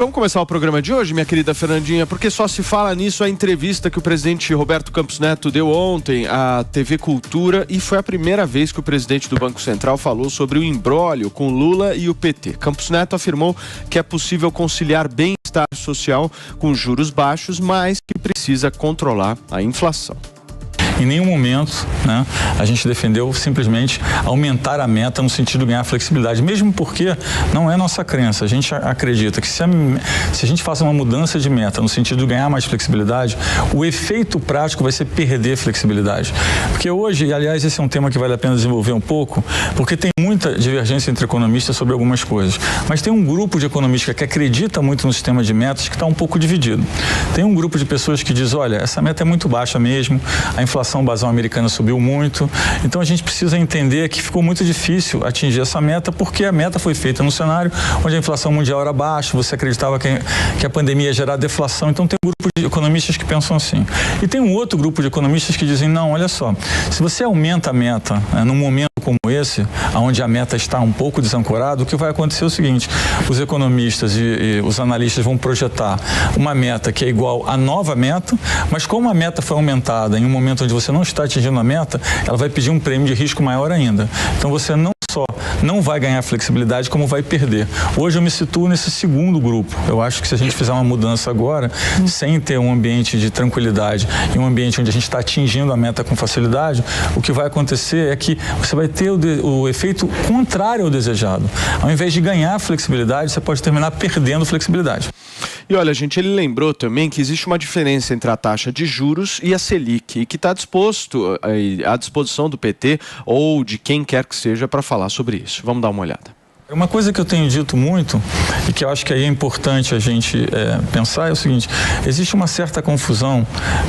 Vamos começar o programa de hoje, minha querida Fernandinha, porque só se fala nisso a entrevista que o presidente Roberto Campos Neto deu ontem à TV Cultura, e foi a primeira vez que o presidente do Banco Central falou sobre o imbróglio com Lula e o PT. Campos Neto afirmou que é possível conciliar bem-estar social com juros baixos, mas que precisa controlar a inflação. Em nenhum momento, né, a gente defendeu simplesmente aumentar a meta no sentido de ganhar flexibilidade, mesmo porque não é nossa crença. A gente acredita que se a gente faça uma mudança de meta no sentido de ganhar mais flexibilidade, o efeito prático vai ser perder flexibilidade. Porque hoje, e aliás esse é um tema que vale a pena desenvolver um pouco, porque tem muita divergência entre economistas sobre algumas coisas, mas tem um grupo de economistas que acredita muito no sistema de metas que está um pouco dividido. Tem um grupo de pessoas que diz, olha, essa meta é muito baixa mesmo, a inflação basal americana subiu muito, então a gente precisa entender que ficou muito difícil atingir essa meta, porque a meta foi feita no cenário onde a inflação mundial era baixa, você acreditava que a pandemia ia gerar deflação, então tem um grupo de economistas que pensam assim. E tem um outro grupo de economistas que dizem, não, olha só, se você aumenta a meta num momento como esse, onde a meta está um pouco desancorada, o que vai acontecer é o seguinte, os economistas e os analistas vão projetar uma meta que é igual à nova meta, mas como a meta foi aumentada em um momento onde você não está atingindo a meta, ela vai pedir um prêmio de risco maior ainda. Então você não só não vai ganhar flexibilidade, como vai perder. Hoje eu me situo nesse segundo grupo. Eu acho que se a gente fizer uma mudança agora, sem ter um ambiente de tranquilidade e um ambiente onde a gente está atingindo a meta com facilidade, o que vai acontecer é que você vai ter o efeito contrário ao desejado. Ao invés de ganhar flexibilidade, você pode terminar perdendo flexibilidade. E olha, gente, ele lembrou também que existe uma diferença entre a taxa de juros e a Selic, e que está à disposição do PT ou de quem quer que seja para falar sobre isso. Vamos dar uma olhada. Uma coisa que eu tenho dito muito e que eu acho que aí é importante a gente pensar é o seguinte, existe uma certa confusão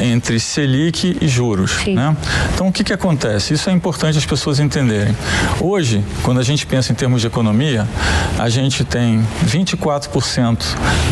entre Selic e juros, né? Então o que acontece? Isso é importante as pessoas entenderem. Hoje, quando a gente pensa em termos de economia, a gente tem 24%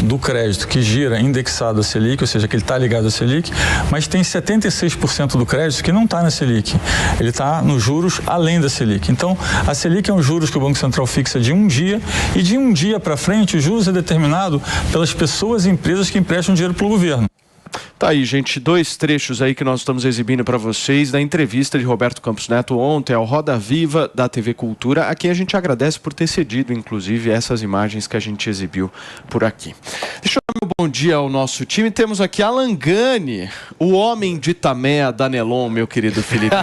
do crédito que gira indexado à Selic, ou seja, que ele está ligado à Selic, mas tem 76% do crédito que não está na Selic. Ele está nos juros além da Selic. Então, a Selic é um juros que o Banco Central fixa de um dia, e de um dia para frente, o juros é determinado pelas pessoas e empresas que emprestam dinheiro para o governo. Tá aí, gente, dois trechos aí que nós estamos exibindo para vocês da entrevista de Roberto Campos Neto ontem ao Roda Viva da TV Cultura, a quem a gente agradece por ter cedido, inclusive, essas imagens que a gente exibiu por aqui. Deixa eu dar meu bom dia ao nosso time. Temos aqui Alan Gani, o homem de Tameia da Nelon, meu querido Felipe.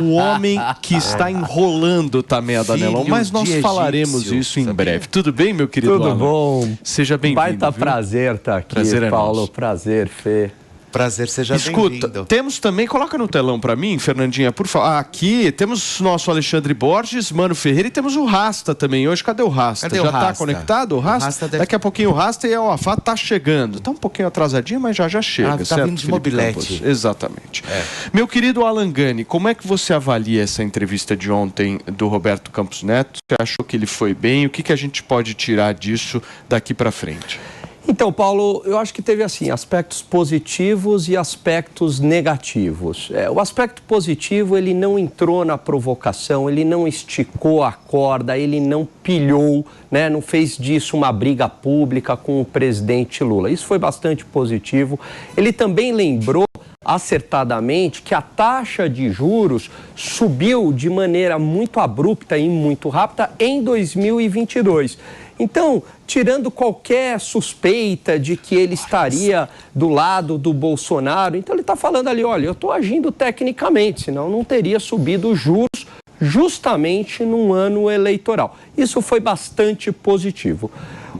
O homem que está enrolando Tameia da Nelon, mas nós falaremos isso em breve. Tudo bem, meu querido Alan? Tudo bom. Seja bem-vindo. Baita prazer estar aqui, prazer Paulo. Nosso. Prazer, Fê. Prazer, seja bem-vindo. Escuta, temos também, coloca no telão para mim, Fernandinha, por favor. Aqui temos nosso Alexandre Borges, Mano Ferreira, e temos o Rasta também. Hoje, cadê o Rasta? Cadê já o Rasta? Tá conectado o Rasta? Daqui a pouquinho o Rasta e a Alafá tá chegando. Tá um pouquinho atrasadinho, mas já chega. Tá certo, vindo de Felipe mobilete. Campos? Exatamente. Meu querido Alan Gani, como é que você avalia essa entrevista de ontem do Roberto Campos Neto? Você achou que ele foi bem? O que a gente pode tirar disso daqui para frente? Então, Paulo, eu acho que teve assim, aspectos positivos e aspectos negativos. O aspecto positivo, ele não entrou na provocação, ele não esticou a corda, ele não pilhou, né, não fez disso uma briga pública com o presidente Lula. Isso foi bastante positivo. Ele também lembrou acertadamente que a taxa de juros subiu de maneira muito abrupta e muito rápida em 2022. Então, tirando qualquer suspeita de que ele estaria do lado do Bolsonaro, então ele está falando ali, olha, eu estou agindo tecnicamente, senão não teria subido os juros justamente num ano eleitoral. Isso foi bastante positivo.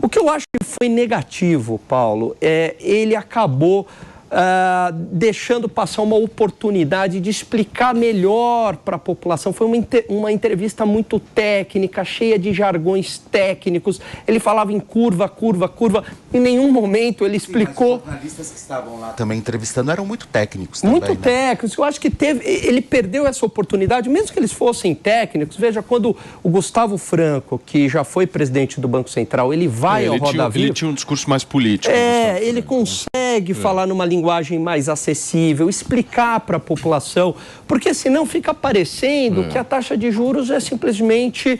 O que eu acho que foi negativo, Paulo, ele acabou deixando passar uma oportunidade de explicar melhor para a população. Foi uma entrevista muito técnica, cheia de jargões técnicos. Ele falava em curva. Em nenhum momento ele explicou... Mas os jornalistas que estavam lá também entrevistando eram muito técnicos também, muito técnicos. Eu acho que ele perdeu essa oportunidade, mesmo que eles fossem técnicos. Veja, quando o Gustavo Franco, que já foi presidente do Banco Central, ele vai ao Roda Viva... Ele tinha um discurso mais político. Ele consegue falar numa linguagem linguagem mais acessível, explicar para a população, porque senão fica parecendo que a taxa de juros é simplesmente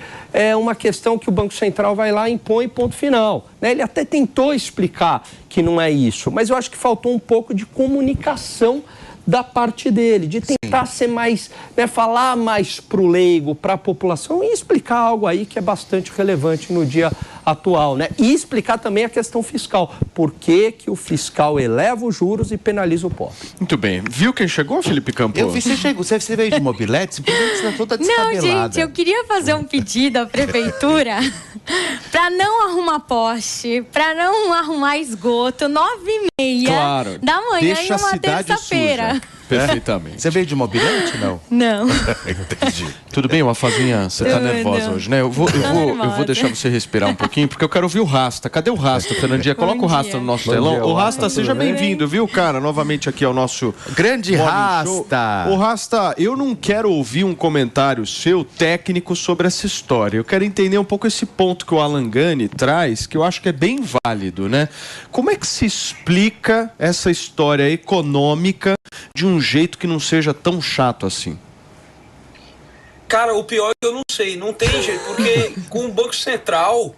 uma questão que o Banco Central vai lá e impõe, ponto final. Né? Ele até tentou explicar que não é isso, mas eu acho que faltou um pouco de comunicação da parte dele, de tentar ser mais, né, falar mais para o leigo, para a população e explicar algo aí que é bastante relevante no dia atual, né? E explicar também a questão fiscal. Por que que o fiscal eleva os juros e penaliza o pobre? Muito bem. Viu quem chegou, Felipe Campos? Eu vi, você chegou. Você veio de mobilete? Simplesmente você está toda descabelada. Não, gente, eu queria fazer um pedido à prefeitura para não arrumar poste, para não arrumar esgoto, 9h30 claro, da manhã deixa em uma terça-feira. Perfeitamente. Você veio de mobilete, não? Não. Entendi. Tudo bem, Mafazinha? Você tá nervosa não. hoje, né? Eu vou deixar você respirar um pouquinho, porque eu quero ouvir o Rasta. Cadê o Rasta, Fernandinha? Coloca o Rasta no nosso telão. dia, O Rasta, Rasta, seja tudo bem? bem-vindo, viu, cara? Novamente aqui ao nosso Grande Morning Show. Rasta. O Rasta, eu não quero ouvir um comentário seu técnico sobre essa história. Eu quero entender um pouco esse ponto que o Alan Gani traz, que eu acho que é bem válido, né? Como é que se explica essa história econômica de um jeito que não seja tão chato assim? Cara, o pior é que eu não sei, não tem jeito, porque com o Banco Central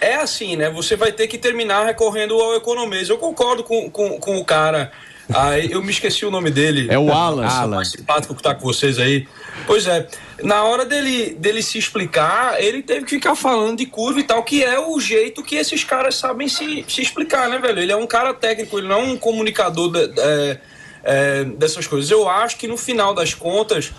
é assim, né? Você vai ter que terminar recorrendo ao economês. Eu concordo com o cara. Eu me esqueci o nome dele. É o Alan. Esse mais simpático que tá com vocês aí. Pois é, na hora dele se explicar, ele teve que ficar falando de curva e tal, que é o jeito que esses caras sabem se explicar, né, velho? Ele é um cara técnico, ele não é um comunicador dessas coisas. Eu acho que no final das contas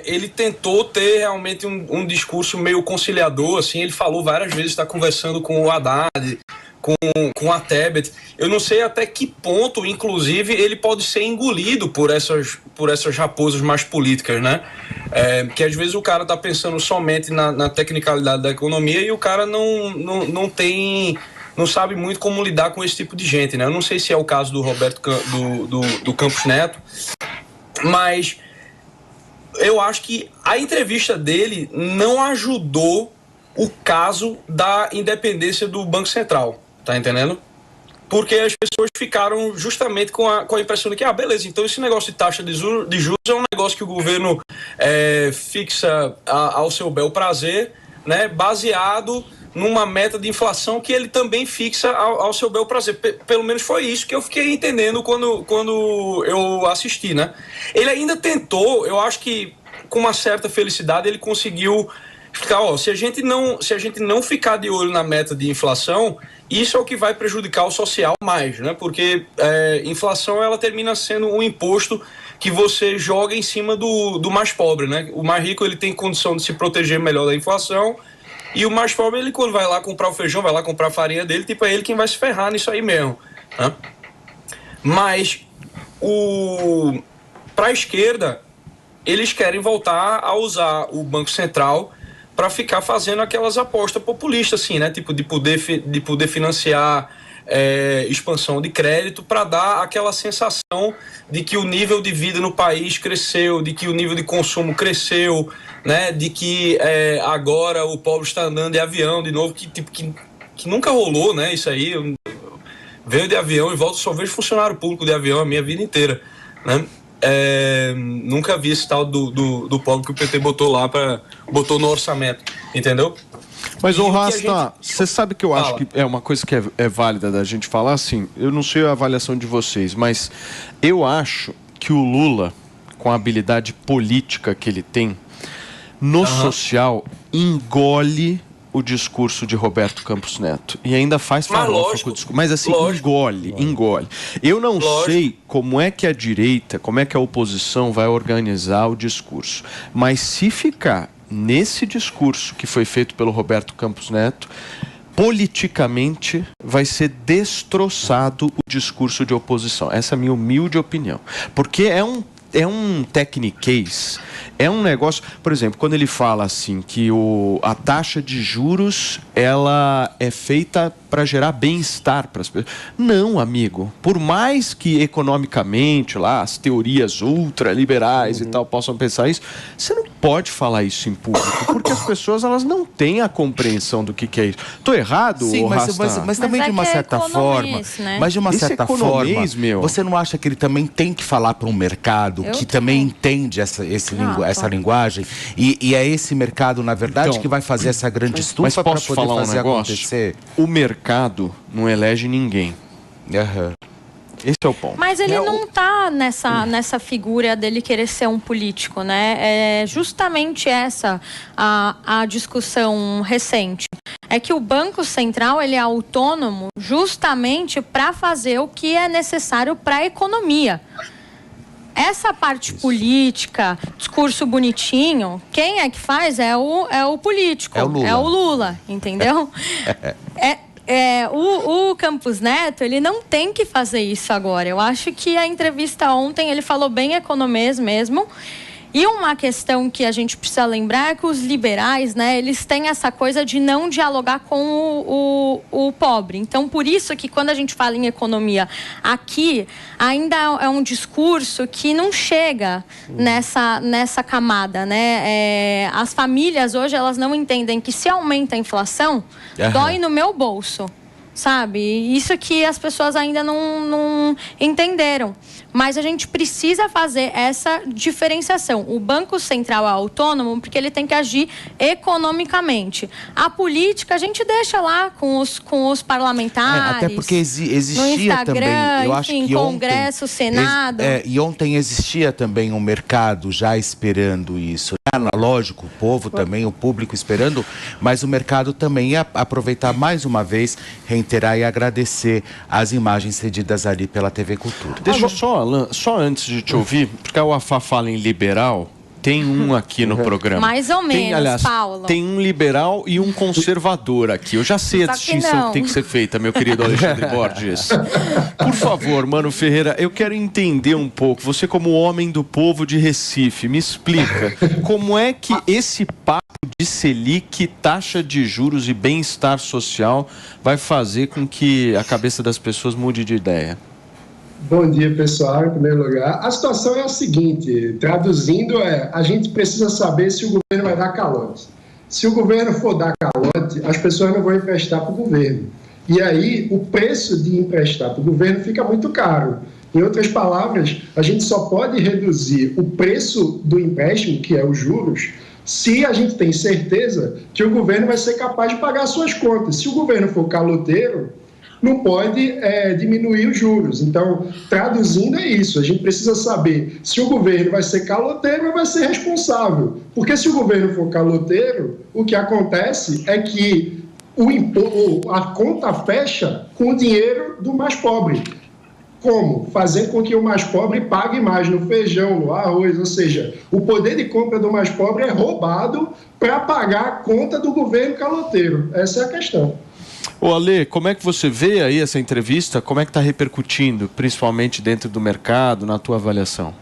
ele tentou ter realmente um discurso meio conciliador, assim. Ele falou várias vezes, está conversando com o Haddad, com a Tebet. Eu não sei até que ponto, inclusive, ele pode ser engolido por essas raposas mais políticas, né? Porque às vezes o cara tá pensando somente na tecnicalidade da economia e o cara não sabe muito como lidar com esse tipo de gente, né? Eu não sei se é o caso do Roberto do Campos Neto, mas eu acho que a entrevista dele não ajudou o caso da independência do Banco Central, tá entendendo? Porque as pessoas ficaram justamente com a impressão de que, beleza, então esse negócio de taxa de juros é um negócio que o governo fixa ao seu bel prazer, né, baseado numa meta de inflação que ele também fixa ao seu bel prazer. Pelo menos foi isso que eu fiquei entendendo quando eu assisti, né? Ele ainda tentou, eu acho que com uma certa felicidade ele conseguiu explicar, se a gente não ficar de olho na meta de inflação, isso é o que vai prejudicar o social mais, né? Porque inflação, ela termina sendo um imposto que você joga em cima do mais pobre, né? O mais rico, ele tem condição de se proteger melhor da inflação, e o mais pobre, ele quando vai lá comprar o feijão, vai lá comprar a farinha dele, tipo, é ele quem vai se ferrar nisso aí mesmo, né? Mas para a esquerda, eles querem voltar a usar o Banco Central para ficar fazendo aquelas apostas populistas, assim, né? Tipo, de poder financiar expansão de crédito, para dar aquela sensação de que o nível de vida no país cresceu, de que o nível de consumo cresceu, né? De que agora o pobre está andando de avião de novo, que nunca rolou, né? Isso aí, eu venho de avião e volto, só vejo funcionário público de avião a minha vida inteira, né? Nunca vi esse tal do pobre que o PT botou no orçamento, entendeu? Mas, ô Rasta, você sabe que eu acho que é uma coisa que é válida da gente falar, assim, eu não sei a avaliação de vocês, mas eu acho que o Lula, com a habilidade política que ele tem, no social, engole o discurso de Roberto Campos Neto. E ainda faz farofa com o discurso. Mas assim, engole. Eu não sei como é que a direita, como é que a oposição vai organizar o discurso. Mas se ficar nesse discurso que foi feito pelo Roberto Campos Neto, politicamente vai ser destroçado o discurso de oposição. Essa é a minha humilde opinião. Porque é um techniquez, é um negócio... Por exemplo, quando ele fala assim que a taxa de juros ela é feita para gerar bem-estar para as pessoas. Não, amigo. Por mais que economicamente lá as teorias ultraliberais e tal possam pensar isso, você não pode falar isso em público, porque as pessoas elas não têm a compreensão do que é isso. Estou errado, Sim, mas também de uma certa forma, né? mas de uma certa forma, meu. Você não acha que ele também tem que falar para um mercado que também entende essa linguagem e é esse mercado, na verdade, então, que vai fazer essa grande estufa para poder falar fazer acontecer? O mercado não elege ninguém. Esse é o ponto. Mas ele não está nessa figura dele querer ser um político, né? É justamente essa a discussão recente. É que o Banco Central ele é autônomo justamente para fazer o que é necessário para a economia. Essa parte política, discurso bonitinho, quem é que faz é o político, é o Lula, entendeu? O Campos Neto, ele não tem que fazer isso agora. Eu acho que a entrevista ontem, ele falou bem economês mesmo. E uma questão que a gente precisa lembrar é que os liberais, né, eles têm essa coisa de não dialogar com o pobre. Então, por isso que quando a gente fala em economia aqui, ainda é um discurso que não chega nessa camada, né? As famílias hoje, elas não entendem que se aumenta a inflação, dói no meu bolso. Sabe? Isso que as pessoas ainda não entenderam. Mas a gente precisa fazer essa diferenciação. O Banco Central é autônomo porque ele tem que agir economicamente. A política a gente deixa lá com os parlamentares. Até porque existia no Instagram, também, eu acho que Congresso, Senado. E ontem existia também um mercado já esperando isso. Lógico, o povo também, o público esperando, mas o mercado também ia aproveitar mais uma vez, reiterar e agradecer as imagens cedidas ali pela TV Cultura. Deixa eu só antes de te ouvir, porque o Afá fala em liberal, tem um aqui no programa. Mais ou menos, aliás, Paulo. Tem um liberal e um conservador aqui. Eu já sei a distinção que tem que ser feita, meu querido Alexandre Borges. Por favor, Mano Ferreira, eu quero entender um pouco, você como homem do povo de Recife, me explica, como é que esse papo de Selic, taxa de juros e bem-estar social vai fazer com que a cabeça das pessoas mude de ideia? Bom dia, pessoal, em primeiro lugar. A situação é a seguinte, traduzindo, a gente precisa saber se o governo vai dar calote. Se o governo for dar calote, as pessoas não vão emprestar para o governo. E aí, o preço de emprestar para o governo fica muito caro. Em outras palavras, a gente só pode reduzir o preço do empréstimo, que é os juros, se a gente tem certeza que o governo vai ser capaz de pagar suas contas. Se o governo for caloteiro, não pode diminuir os juros. Então, traduzindo é isso, a gente precisa saber se o governo vai ser caloteiro ou vai ser responsável. Porque se o governo for caloteiro, o que acontece é que a conta fecha com o dinheiro do mais pobre. Como? Fazendo com que o mais pobre pague mais no feijão, no arroz, ou seja, o poder de compra do mais pobre é roubado para pagar a conta do governo caloteiro. Essa é a questão. Ô Ale, como é que você vê aí essa entrevista? Como é que está repercutindo, principalmente dentro do mercado, na tua avaliação?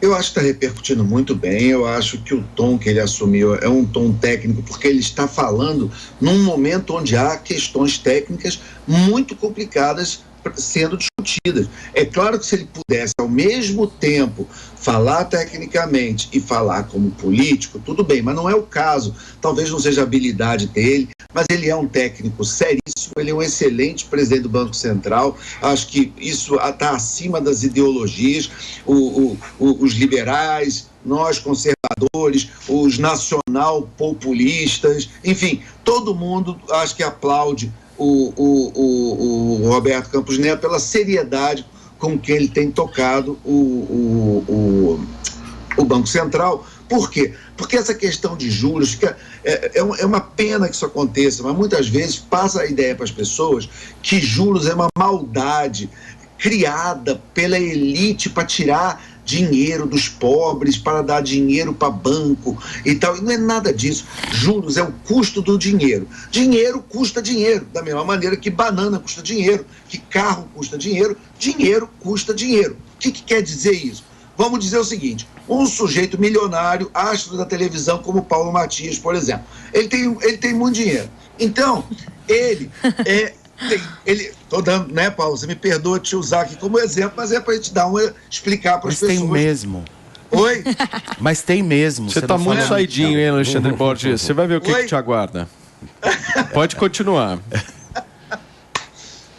Eu acho que está repercutindo muito bem. Eu acho que o tom que ele assumiu é um tom técnico, porque ele está falando num momento onde há questões técnicas muito complicadas sendo discutidas. É claro que se ele pudesse ao mesmo tempo falar tecnicamente e falar como político, tudo bem, mas não é o caso. Talvez não seja a habilidade dele, mas ele é um técnico seríssimo, ele é um excelente presidente do Banco Central. Acho que isso está acima das ideologias. Os liberais, nós conservadores, os nacional populistas, enfim, todo mundo acho que aplaude o Roberto Campos Neto pela seriedade com que ele tem tocado o Banco Central. Por quê? Porque essa questão de juros, é uma pena que isso aconteça, mas muitas vezes passa a ideia para as pessoas que juros é uma maldade criada pela elite para tirar dinheiro dos pobres, para dar dinheiro para banco e tal. E não é nada disso. Juros é o custo do dinheiro. Dinheiro custa dinheiro, da mesma maneira que banana custa dinheiro, que carro custa dinheiro, dinheiro custa dinheiro. O que quer dizer isso? Vamos dizer o seguinte, um sujeito milionário, astro da televisão como Paulo Matias, por exemplo, ele tem muito dinheiro. Então, tô dando, né, Paulo? Você me perdoa te usar aqui como exemplo, mas é pra gente explicar para as pessoas. Mas tem mesmo. Oi? Mas tem mesmo. Você tá muito saidinho, hein, Alexandre Borges? Você vai ver o que te aguarda. Pode continuar.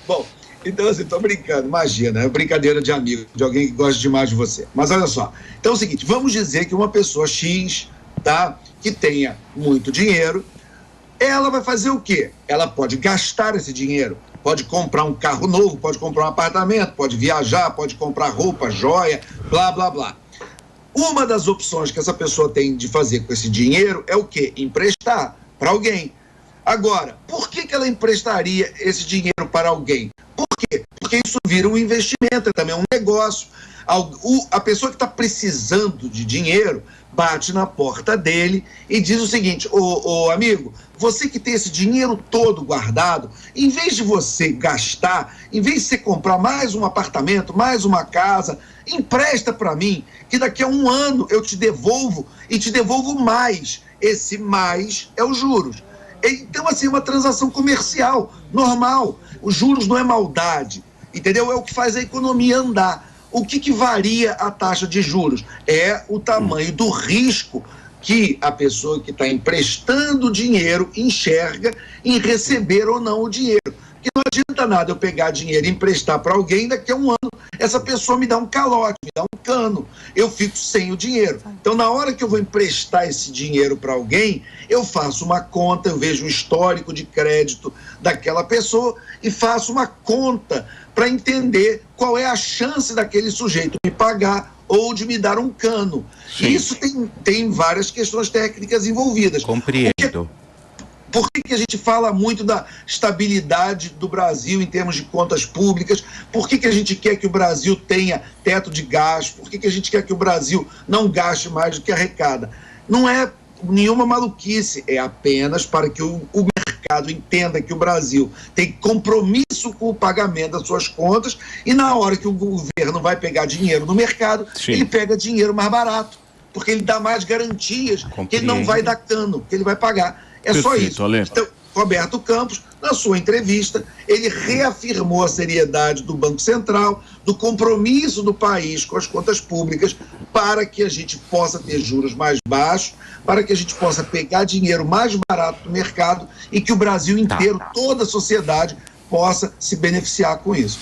Bom, então assim, tô brincando, imagina, é brincadeira de amigo, de alguém que gosta demais de você. Mas olha só, então é o seguinte, vamos dizer que uma pessoa X, tá, que tenha muito dinheiro, ela vai fazer o quê? Ela pode gastar esse dinheiro, pode comprar um carro novo, pode comprar um apartamento, pode viajar, pode comprar roupa, joia, blá, blá, blá. Uma das opções que essa pessoa tem de fazer com esse dinheiro é o quê? Emprestar para alguém. Agora, por que ela emprestaria esse dinheiro para alguém? Por quê? Porque isso vira um investimento, é também um negócio. A pessoa que está precisando de dinheiro bate na porta dele e diz o seguinte: ô amigo, você que tem esse dinheiro todo guardado, em vez de você gastar, em vez de você comprar mais um apartamento, mais uma casa, empresta para mim, que daqui a 1 ano eu te devolvo e te devolvo mais. Esse mais é os juros. Então, assim, é uma transação comercial normal. Os juros não é maldade, entendeu? É o que faz a economia andar. O que varia a taxa de juros? É o tamanho do risco que a pessoa que está emprestando dinheiro enxerga em receber ou não o dinheiro. Porque não adianta nada eu pegar dinheiro e emprestar para alguém, daqui a 1 ano essa pessoa me dá um calote, me dá um cano, eu fico sem o dinheiro. Então, na hora que eu vou emprestar esse dinheiro para alguém, eu faço uma conta, eu vejo o histórico de crédito daquela pessoa e faço uma conta para entender qual é a chance daquele sujeito me pagar ou de me dar um cano. Sim. Isso tem várias questões técnicas envolvidas. Compreendo. Por que a gente fala muito da estabilidade do Brasil em termos de contas públicas? Por que a gente quer que o Brasil tenha teto de gasto? Por que a gente quer que o Brasil não gaste mais do que arrecada? Não é nenhuma maluquice, é apenas para que o mercado entenda que o Brasil tem compromisso com o pagamento das suas contas e na hora que o governo vai pegar dinheiro no mercado, Sim, ele pega dinheiro mais barato, porque ele dá mais garantias que ele não vai dar cano, que ele vai pagar. É perfeito, só isso. Ale. Então, Roberto Campos, na sua entrevista, ele reafirmou a seriedade do Banco Central, do compromisso do país com as contas públicas, para que a gente possa ter juros mais baixos, para que a gente possa pegar dinheiro mais barato do mercado e que o Brasil inteiro, toda a sociedade, possa se beneficiar com isso.